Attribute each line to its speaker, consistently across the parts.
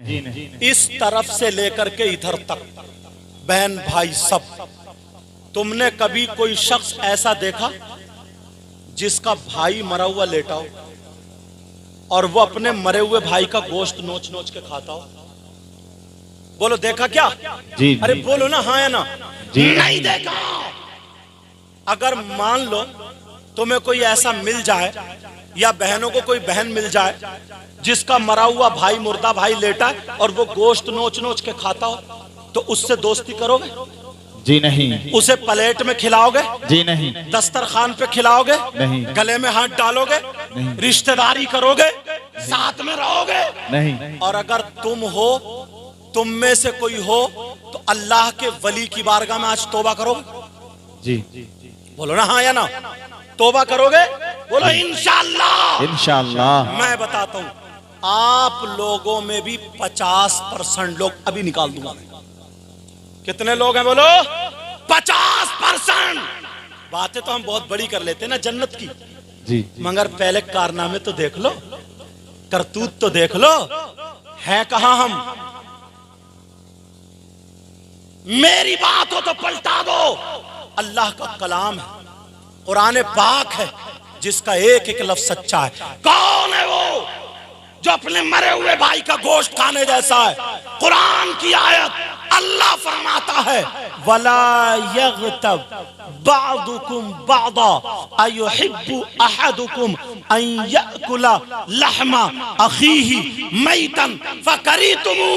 Speaker 1: इस तरफ से लेकर के इधर तक बहन भाई सब। तुमने कभी कोई शख्स ऐसा देखा जिसका भाई मरा हुआ लेटा हो और वो अपने मरे हुए भाई का गोश्त नोच नोच के खाता हो? बोलो देखा क्या?
Speaker 2: जी,
Speaker 1: अरे बोलो ना हाँ या ना?
Speaker 2: जी
Speaker 1: नहीं देखा। अगर मान लो तुम्हें कोई ऐसा मिल जाए या बहनों को कोई बहन मिल जाए जिसका मरा हुआ भाई, मुर्दा भाई लेटा है और वो गोश्त नोच नोच के खाता हो, तो उससे दोस्ती करोगे?
Speaker 2: जी नहीं।
Speaker 1: उसे प्लेट में खिलाओगे?
Speaker 2: जी नहीं।
Speaker 1: दस्तरखान पे खिलाओगे?
Speaker 2: नहीं।
Speaker 1: गले में हाथ डालोगे?
Speaker 2: नहीं।
Speaker 1: रिश्तेदारी करोगे? साथ में रहोगे?
Speaker 2: नहीं।
Speaker 1: और अगर तुम में से कोई हो तो अल्लाह के वली की बारगाह में आज तौबा करोगे?
Speaker 2: जी।
Speaker 1: बोलो ना हाँ या ना? तौबा करोगे? बोलो इंशाअल्लाह।
Speaker 2: इंशाअल्लाह।
Speaker 1: मैं बताता हूँ, आप लोगों में भी 50% लोग अभी निकाल दूंगा। कितने लोग हैं बोलो? 50%। बातें तो हम बहुत बड़ी कर लेते हैं ना जन्नत की,
Speaker 2: जी।
Speaker 1: मगर पहले कारनामे तो देख लो, करतूत तो देख लो, है कहां हम? मेरी बात हो तो पलटा दो। अल्लाह का कलाम है, कुरान पाक है, जिसका एक एक लफ्ज सच्चा है। कौन है वो जो अपने मरे हुए भाई का गोश्त खाने जैसा है? कुरान की आयत, अल्लाह फरमाता है वला यग़तब बादुकुम बादा अयुहिब्बु अहदुकुम अन याकुला लहमा अखीही मैतन फकरीतुमू।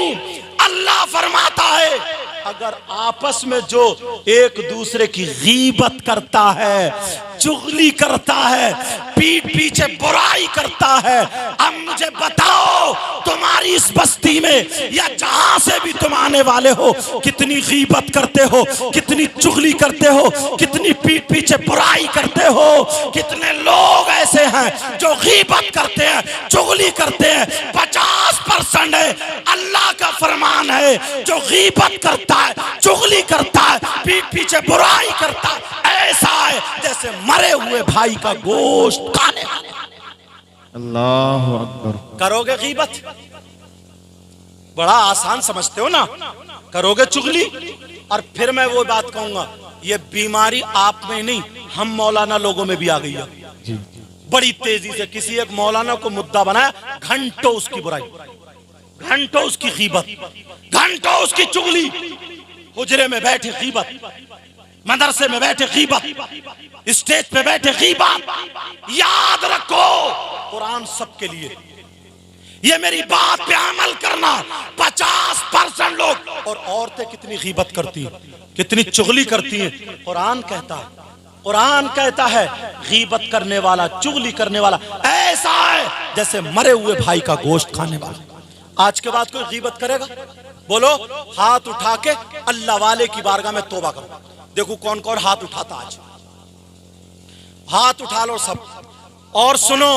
Speaker 1: अल्लाह फरमाता है अगर आपस में जो एक दूसरे की गीबत करता है, चुगली करता है, पीठ पीछे बुराई करता है, अब मुझे बताओ तुम्हारी इस बस्ती में या जहां से भी तुम आने वाले हो, कितनी गीबत करते हो, कितनी चुगली करते हो, कितनी पीठ पीछे बुराई करते हो? कितने लोग ऐसे हैं जो गीबत करते हैं, चुगली करते हैं? 50% है। अल्लाह का फरमान है जो गीबत करता है, चुगली करता है, पीठ पीछे बुराई करता है, ऐसा है जैसे मरे हुए भाई का गोश्त खाने वाले।
Speaker 2: अल्लाहु अकबर।
Speaker 1: करोगे गीबत? बड़ा आसान समझते हो ना? करोगे चुगली? और फिर मैं वो बात कहूंगा, ये बीमारी आप में नहीं, हम मौलाना लोगों में भी आ गई है।
Speaker 2: जी।
Speaker 1: बड़ी तेजी से किसी एक मौलाना को मुद्दा बनाया, घंटों उसकी बुराई, घंटों उसकी गीबत, घंटों उसकी चुगली। हुजरे में बैठे गीबत, मदरसे में बैठे गीबत, स्टेज पे बैठे गीबत। याद रखो कुरान सबके लिए। ये मेरी बात पे अमल करना। 50% लोग, और औरतें कितनी गीबत करती हैं, कितनी चुगली करती हैं। कुरान कहता है गीबत करने वाला, चुगली करने वाला ऐसा है जैसे मरे हुए भाई का गोश्त खाने वाला। आज के बाद कोई गीबत करेगा? बोलो हाथ उठा के अल्लाह वाले की बारगाह में तौबा करो। देखो कौन कौन हाथ उठाता। आज हाथ उठा लो सब। और सुनो,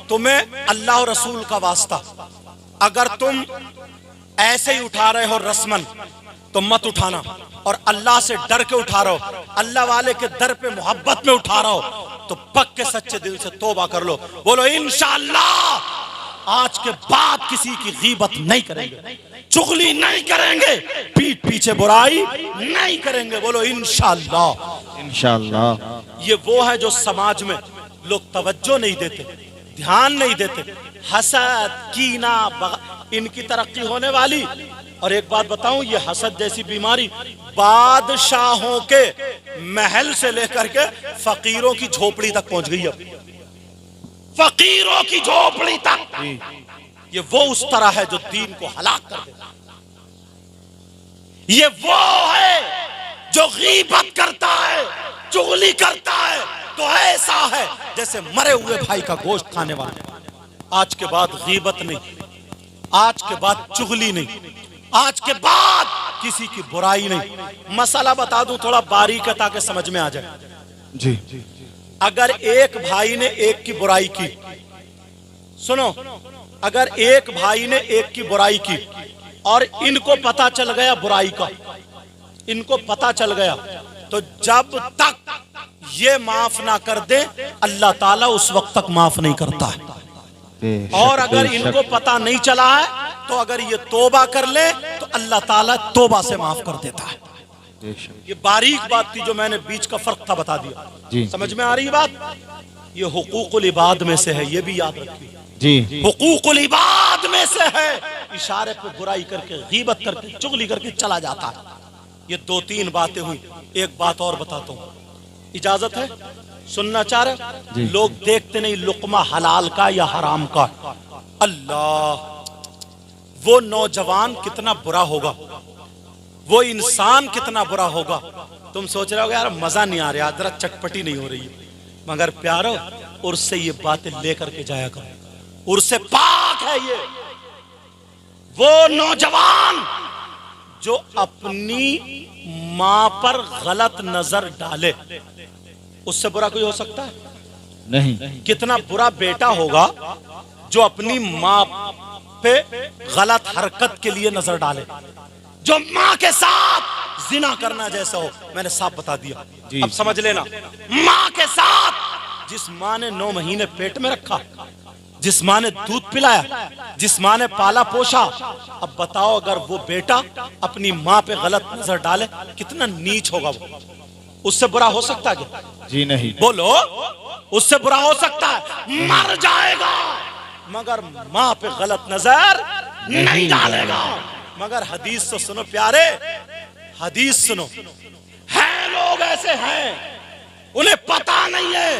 Speaker 1: तुम्हें अल्लाह और रसूल का वास्ता, अगर तुम ऐसे ही उठा रहे हो रस्मन तो मत उठाना, और अल्लाह से डर के उठा रहे हो, अल्लाह वाले के दर पे मोहब्बत में उठा रहे हो, तो पक्के सच्चे दिल से तौबा कर लो। बोलो इंशाअल्लाह आज के बाद किसी की गीबत नहीं करेंगे, चुगली नहीं करेंगे, पीठ पीछे बुराई नहीं करेंगे। बोलो इंशाअल्लाह।
Speaker 2: इंशाअल्लाह।
Speaker 1: ये वो है जो समाज में लोग तवज्जो नहीं देते, ध्यान नहीं देते। हसद, कीना, इनकी तरक्की होने वाली। और एक बात बताऊं, ये हसद जैसी बीमारी बादशाहों के महल से लेकर के फकीरों की झोपड़ी तक पहुंच गई है। फकीरों की झोपड़ी तक। ये वो उस तरह है जो दीन को हलाक कर देता। ये वो है जो गीबत करता है, चुगली करता है, तो ऐसा है जैसे मरे हुए भाई का गोश्त खाने वाला। आज के बाद गीबत नहीं, आज के बाद चुगली नहीं, आज के बाद किसी की बुराई नहीं। मसला बता दूं थोड़ा बारीक है ताकि समझ में आ जाए।
Speaker 2: जी।
Speaker 1: अगर एक भाई ने एक की बुराई की, सुनो, अगर एक भाई ने एक की बुराई की और इनको पता चल गया बुराई का, इनको पता चल गया, तो जब तक ये माफ ना कर दे अल्लाह ताला उस वक्त तक माफ नहीं करता है। और अगर इनको पता नहीं चला है तो अगर ये तोबा कर ले तो अल्लाह ताला तोबा से माफ कर देता है।
Speaker 2: बेशक।
Speaker 1: ये बारीक बात थी जो मैंने बीच का फर्क था बता दिया।
Speaker 2: जी।
Speaker 1: समझ में आ रही बात? ये हुकूकुल इबाद में से है, ये भी याद रखिए।
Speaker 2: जी।
Speaker 1: हुकूकुल इबाद में से है। इशारे पे बुराई करके, गीबत करके, चुगली करके चला जाता है। ये 2-3 बातें हुई। एक बात और बताता हूँ, इजाजत है? सुनना चाह रहे? लोग देखते नहीं लुकमा हलाल का या हराम का। अल्लाह, वो नौजवान कितना बुरा होगा, वो इंसान कितना बुरा होगा। तुम सोच रहे हो यार मजा नहीं आ रहा, जरा चटपटी नहीं हो रही है, मगर प्यारो उर्स से ये बातें लेकर के जाया करो। उर्स से पाक है ये। वो नौजवान जो अपनी मां पर गलत नजर डाले, उससे बुरा कोई हो सकता है?
Speaker 2: नहीं।
Speaker 1: कितना बुरा बेटा होगा जो अपनी मां पे गलत हरकत के लिए नजर डाले, जो मां के साथ जिना करना जैसा हो। मैंने साफ बता दिया, अब समझ लेना। मां के साथ, जिस मां ने 9 महीने पेट में रखा, जिस मां ने दूध पिलाया, जिस मां ने पाला पोषा, अब बताओ अगर वो बेटा अपनी मां पे गलत नजर डाले, कितना नीच होगा वो। उससे बुरा हो सकता है क्या?
Speaker 2: जी नहीं।
Speaker 1: बोलो, उससे बुरा हो सकता है? मर जाएगा मगर मां पे गलत नजर नहीं डालेगा। मगर हदीस तो सुनो प्यारे, हदीस सुनो। हैं लोग ऐसे हैं, उन्हें पता नहीं है।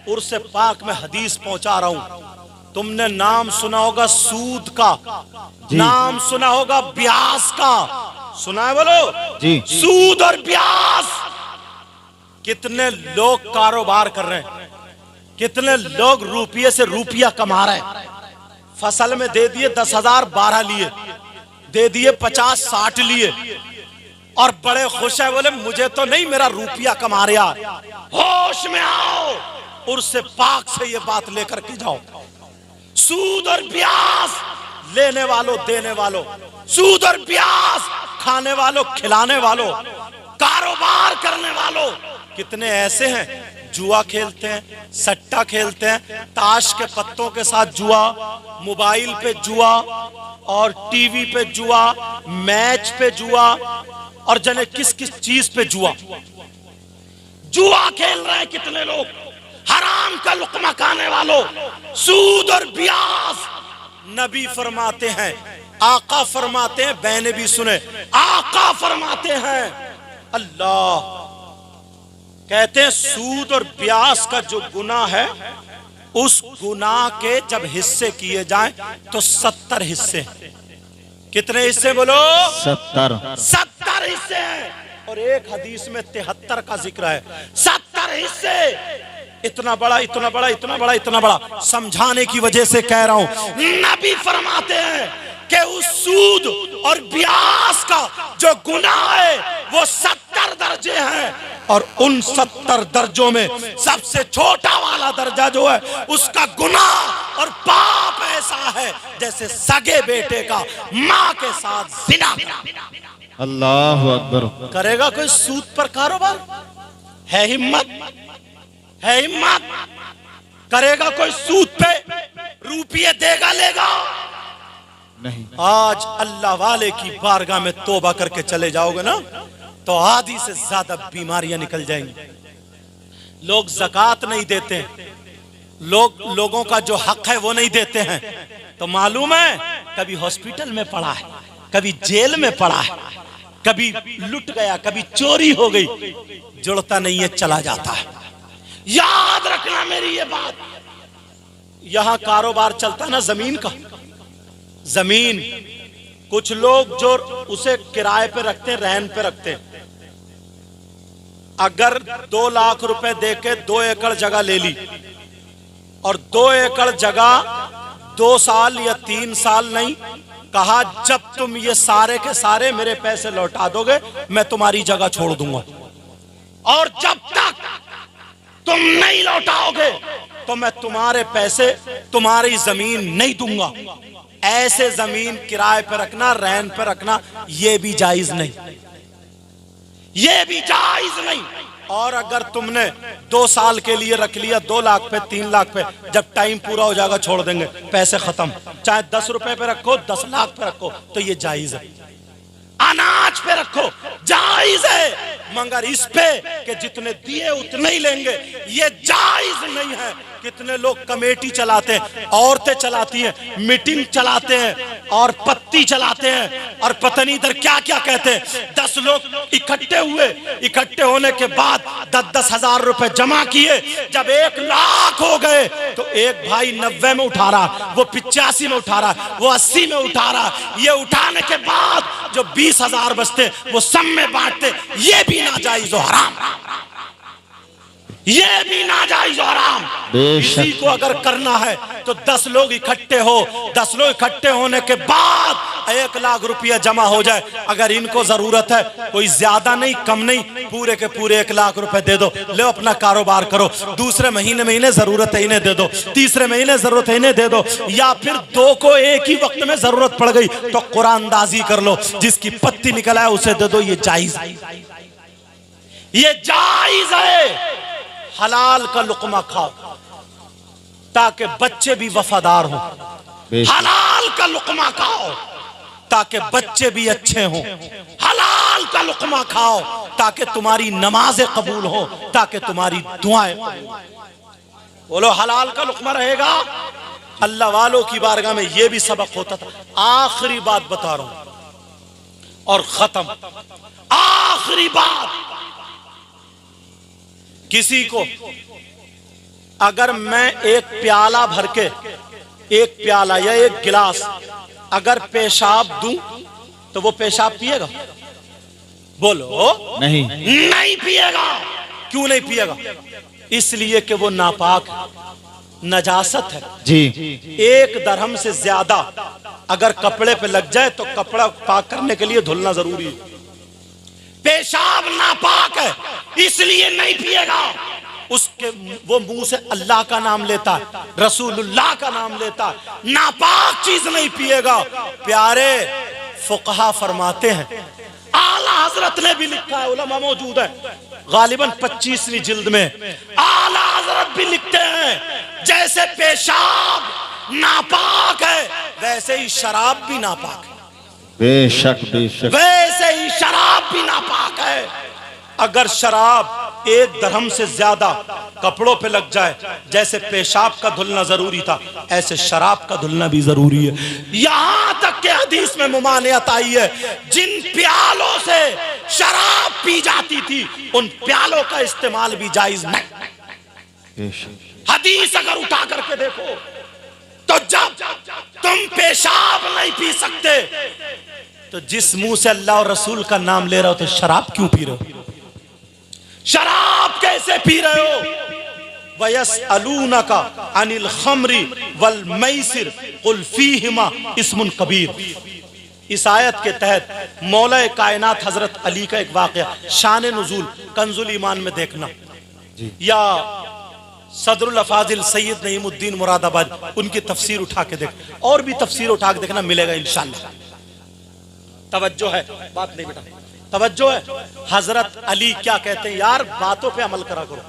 Speaker 1: उर्स पाक में हदीस पहुंचा रहा हूं। तुमने नाम सुना होगा सूद का, नाम सुना होगा ब्याज का, सुना है? बोलो
Speaker 2: जी।
Speaker 1: सूद और ब्याज। कितने लोग कारोबार कर रहे हैं, कितने लोग रुपये से रुपया कमा रहे हैं। फसल में दे दिए 10,000, 12 लिए, दे दिए 50-60 लिए, और बड़े खुश है, बोले मुझे तो नहीं, मेरा रुपया कमा रहा। होश में आओ, उर्स पाक से ये बात लेकर के जाओ। सूद और ब्याज लेने वालों, देने वालों, सूद और ब्याज खाने वालों, खिलाने वालों, कारोबार करने वालों, कितने ऐसे हैं जुआ खेलते हैं, सट्टा खेलते हैं, ताश के पत्तों के साथ जुआ, मोबाइल पे जुआ और टीवी पे जुआ, मैच पे जुआ, और जाने किस किस चीज पे जुआ। जुआ खेल रहे हैं कितने लोग, हराम का लुकमा खाने वालों, सूद और ब्याज। नबी फरमाते हैं, आका फरमाते हैं, बहने भी सुने, आका फरमाते हैं, अल्लाह कहते हैं सूद और ब्याज का जो गुनाह है, उस गुनाह के जब हिस्से किए जाएं तो 70 हिस्से। कितने हिस्से बोलो? 70 हिस्से हैं। और एक हदीस में 73 का जिक्र है। 70 हिस्से। इतना बड़ा, इतना बड़ा, इतना बड़ा, इतना बड़ा। समझाने की वजह से कह रहा हूं, नबी फरमाते हैं कि उस सूद और ब्याज का जो गुनाह है वो 70 दर्जे हैं, और उन 70 दर्जों में सबसे छोटा वाला दर्जा जो है, उसका गुनाह और पाप ऐसा है जैसे सगे बेटे का मां के साथ जिना।
Speaker 2: अल्लाह अकबर।
Speaker 1: करेगा कोई सूद पर कारोबार? है हिम्मत? है हिम्मत? करेगा कोई सूद पे रुपये देगा, लेगा?
Speaker 2: नहीं।
Speaker 1: आज अल्लाह वाले की बारगाह में तौबा करके चले जाओगे ना, तो आधी से ज्यादा बीमारियां निकल जाएंगी। लोग ज़कात नहीं देते, लोगों का जो हक है वो नहीं देते हैं, तो मालूम है कभी हॉस्पिटल में पड़ा है, कभी जेल में पड़ा है, कभी लुट गया, कभी चोरी हो गई, जुड़ता नहीं है, चला जाता है। याद रखना मेरी ये बात। यहां कारोबार चलता ना जमीन का, जमीन कुछ लोग जो उसे किराए पे रखते हैं, रहन पे रखते हैं। अगर 2 लाख रुपए देके 2 एकड़ जगह ले ली, और 2 एकड़ जगह 2 साल या 3 साल नहीं, कहा जब तुम ये सारे के सारे मेरे पैसे लौटा दोगे मैं तुम्हारी जगह छोड़ दूंगा, और जब तक तुम नहीं लौटाओगे तो मैं तुम्हारे पैसे, तुम्हारी जमीन नहीं दूंगा। ऐसे जमीन किराए पे रखना, रहन पे रखना, ये भी जायज नहीं, ये भी जायज नहीं। और अगर तुमने 2 साल के लिए रख लिया 2 लाख पे 3 लाख पे, जब टाइम पूरा हो जाएगा छोड़ देंगे, पैसे खत्म। चाहे 10 रुपए पे रखो, 10 लाख पे रखो, तो ये जायज है। अनाज पे रखो, जायज है, मगर इस पे कि जितने दिए उतने ही लेंगे, ये जायज नहीं है। कितने लोग कमेटी चलाते हैं, औरतें चलाती हैं, मीटिंग चलाते हैं और पत्ती चलाते हैं और पता नहीं इधर क्या क्या कहते हैं। 10 लोग इकट्ठे हुए, इकट्ठे होने के बाद 10-10 हजार रुपए जमा किए। जब 1 लाख हो गए तो एक भाई 90 में उठा रहा, वो 85 में उठा रहा, वो 80 में उठा रहा। ये उठाने के बाद जो 20 हजार बचते वो सब में बांटते। ये भी नाजायज और हराम, ये भी नाजायज और हराम। इसी को अगर करना है तो 10 लोग इकट्ठे हो, 10 लोग इकट्ठे होने के बाद 1 लाख रुपया जमा हो जाए। अगर इनको जरूरत है, कोई ज्यादा नहीं कम नहीं, पूरे के पूरे 1 लाख रुपए दे दो, ले अपना कारोबार करो। दूसरे महीने जरूरत है इन्हें दे दो, तीसरे महीने जरूरत है इन्हें दे दो, या फिर 2 को एक ही वक्त में जरूरत पड़ गई तो कुरानदाजी कर लो, जिसकी पत्ती निकल आए उसे दे दो। ये जायज, ये जायज है। हलाल का लुकमा खाओ ताकि बच्चे भी वफादार हों। हलाल का लुकमा खाओ ताकि बच्चे भी अच्छे हों। हलाल का लुकमा खाओ ताकि तुम्हारी नमाजें कबूल हो, ताकि तुम्हारी दुआएं कबूल हो। बोलो हलाल का लुकमा रहेगा। अल्लाह वालों की बारगाह में यह भी सबक होता था। आखिरी बात बता रहा हूं और खत्म। आखिरी बात, किसी को अगर मैं एक प्याला भर के, एक प्याला या एक गिलास अगर पेशाब दूं तो वो पेशाब पिएगा? बोलो
Speaker 2: नहीं,
Speaker 1: नहीं पिएगा। क्यों नहीं पिएगा? इसलिए कि वो नापाक, नजासत है
Speaker 2: जी।
Speaker 1: 1 दरहम से ज्यादा अगर कपड़े पे लग जाए तो कपड़ा पाक करने के लिए धुलना जरूरी है। पेशाब नापाक है, इसलिए नहीं पिएगा। उसके वो मुंह से अल्लाह का नाम लेता है, रसूलुल्लाह का नाम लेता है, नापाक चीज नहीं पिएगा। प्यारे फुकहा फरमाते हैं, आला हजरत ने भी लिखा है, उलमा मौजूद है, गालिबन 25वीं जिल्द में आला हजरत भी लिखते हैं, जैसे पेशाब नापाक है वैसे ही शराब भी नापाक है।
Speaker 2: बेशक बेशक,
Speaker 1: वैसे ही शराब भी नापाक है। अगर शराब 1 दरहम से ज्यादा कपड़ों पे लग जाए, जैसे पेशाब का धुलना जरूरी था, ऐसे शराब का धुलना भी जरूरी है। यहां तक के हदीस में मुमानियत आई है, जिन प्यालों से शराब पी जाती थी उन प्यालों का इस्तेमाल भी जायज नहीं। हदीस अगर उठा करके देखो तो जब तुम पेशाब नहीं पी सकते तो जिस मुंह से अल्लाह और रसूल का नाम ले रहे हो तो शराब क्यों पी रहे हो? शराब कैसे पी रहे हो? वयसअलूनका अनिल खम्री वल मैसिर कुल फीहिमा इस्मुन कबीर। इस आयत के तहत मौला कायनात हजरत अली का एक वाकया शान नुज़ूल कंजुल ईमान में देखना, या सदरुल अफाजिल सैयद नईमुद्दीन मुरादाबाद उनकी तफसीर उठा के देख, और भी तफसीर उठा के देखना, मिलेगा इंशाअल्लाह। तवज्जो है, बात नहीं बेटा, तवज्जो है। हजरत अली क्या कहते हैं, यार बातों पे अमल करा करो।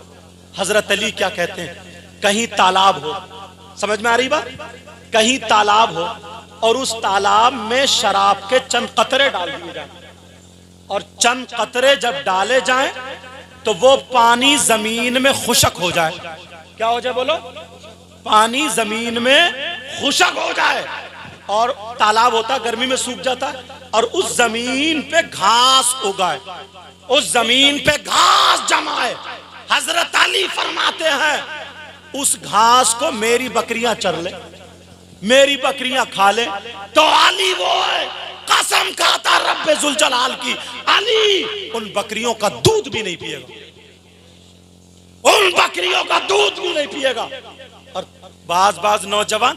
Speaker 1: हजरत अली क्या कहते हैं, कहीं तालाब हो, समझ में आ रही बात, कहीं तालाब हो और उस तालाब में शराब के चंद कतरे डाल दिए जाए, और चंद कतरे जब डाले जाएं तो वो पानी जमीन में खुशक हो जाए। क्या हो जाए बोलो? पानी जमीन में खुशक हो जाए, और तालाब होता गर्मी में सूख जाता है, और उस जमीन पे घास उगाए, उस जमीन पे घास जमाए। हजरत अली फरमाते हैं उस घास को मेरी बकरियां चर ले, मेरी बकरियां खा ले, तो अली वो है, कसम खाता रब्बे जुल जलाल की, अली उन बकरियों का दूध भी नहीं पिएगा, उन बकरियों का दूध भी नहीं पिएगा। और बाज नौजवान